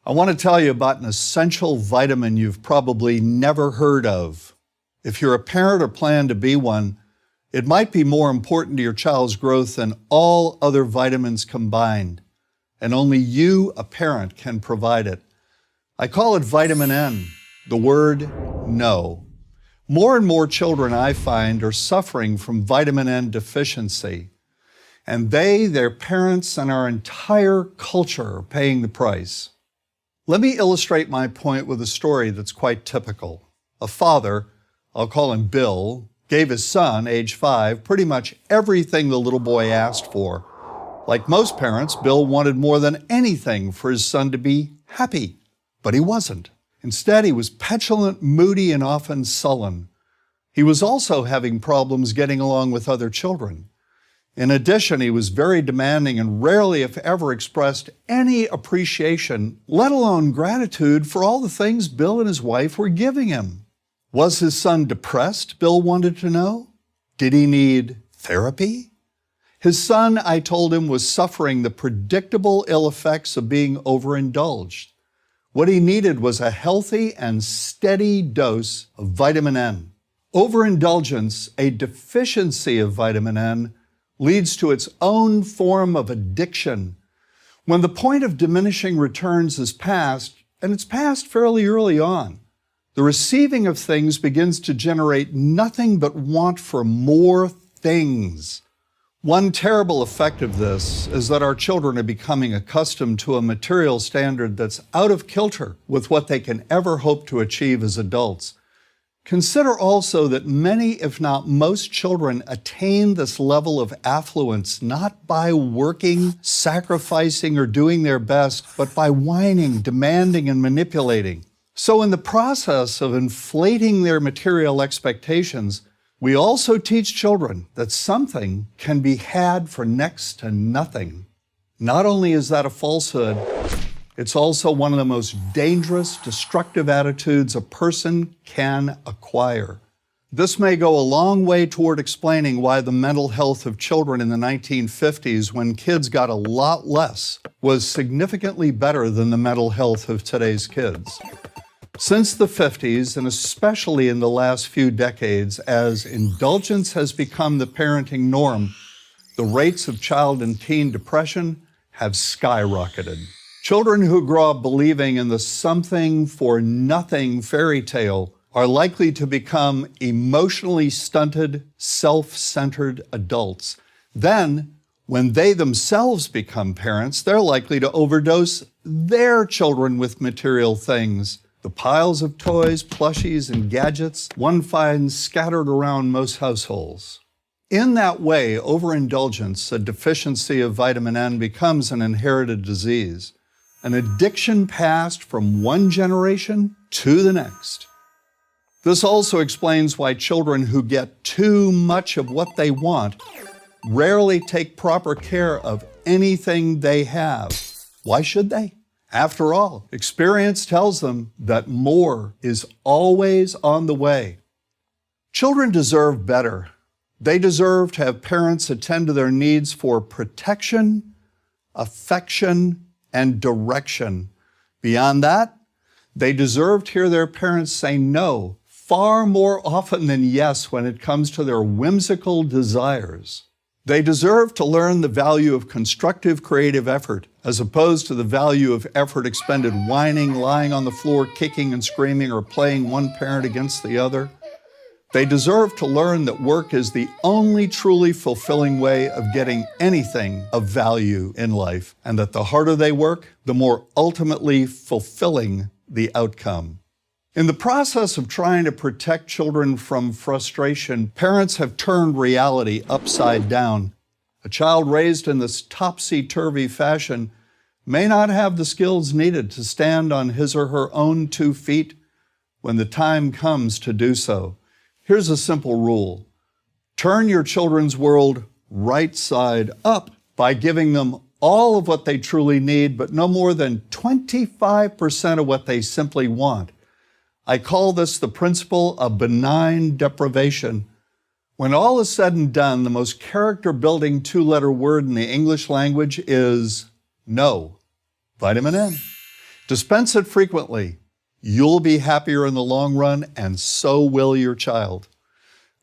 I want to tell you about an essential vitamin you've probably never heard of. If you're a parent or plan to be one, it might be more important to your child's growth than all other vitamins combined, and only you, a parent, can provide it. I call it vitamin N, the word no. More and more children, I find, are suffering from vitamin N deficiency, and they, their parents, and our entire culture are paying the price. Let me illustrate my point with a story that's quite typical. A father, I'll call him Bill, gave his son, age 5, pretty much everything the little boy asked for. Like most parents, Bill wanted more than anything for his son to be happy, but he wasn't. Instead, he was petulant, moody, and often sullen. He was also having problems getting along with other children. In addition, he was very demanding and rarely, if ever, expressed any appreciation, let alone gratitude, for all the things Bill and his wife were giving him. Was his son depressed, Bill wanted to know? Did he need therapy? His son, I told him, was suffering the predictable ill effects of being overindulged. What he needed was a healthy and steady dose of vitamin N. Overindulgence, a deficiency of vitamin N, leads to its own form of addiction. When the point of diminishing returns is passed, and it's passed fairly early on, the receiving of things begins to generate nothing but want for more things. One terrible effect of this is that our children are becoming accustomed to a material standard that's out of kilter with what they can ever hope to achieve as adults. Consider also that many, if not most, children attain this level of affluence not by working, sacrificing, or doing their best, but by whining, demanding, and manipulating. So in the process of inflating their material expectations, we also teach children that something can be had for next to nothing. Not only is that a falsehood, it's also one of the most dangerous, destructive attitudes a person can acquire. This may go a long way toward explaining why the mental health of children in the 1950s, when kids got a lot less, was significantly better than the mental health of today's kids. Since the 50s, and especially in the last few decades, as indulgence has become the parenting norm, the rates of child and teen depression have skyrocketed. Children who grow up believing in the something for nothing fairy tale are likely to become emotionally stunted, self-centered adults. Then, when they themselves become parents, they're likely to overdose their children with material things. The piles of toys, plushies, and gadgets one finds scattered around most households. In that way, overindulgence, a deficiency of vitamin N, becomes an inherited disease, an addiction passed from one generation to the next. This also explains why children who get too much of what they want rarely take proper care of anything they have. Why should they? After all, experience tells them that more is always on the way. Children deserve better. They deserve to have parents attend to their needs for protection, affection, and direction. Beyond that, they deserve to hear their parents say no far more often than yes when it comes to their whimsical desires. They deserve to learn the value of constructive creative effort as opposed to the value of effort expended whining, lying on the floor, kicking and screaming, or playing one parent against the other. They deserve to learn that work is the only truly fulfilling way of getting anything of value in life, and that the harder they work, the more ultimately fulfilling the outcome. In the process of trying to protect children from frustration, parents have turned reality upside down. A child raised in this topsy-turvy fashion may not have the skills needed to stand on his or her own 2 feet when the time comes to do so. Here's a simple rule. Turn your children's world right side up by giving them all of what they truly need, but no more than 25% of what they simply want. I call this the principle of benign deprivation. When all is said and done, the most character-building 2-letter word in the English language is no. Vitamin N. Dispense it frequently. You'll be happier in the long run, and so will your child.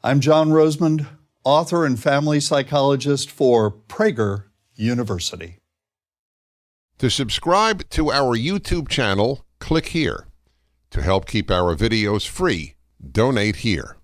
I'm John Rosemond, author and family psychologist for Prager University. To subscribe to our YouTube channel, click here. To help keep our videos free, donate here.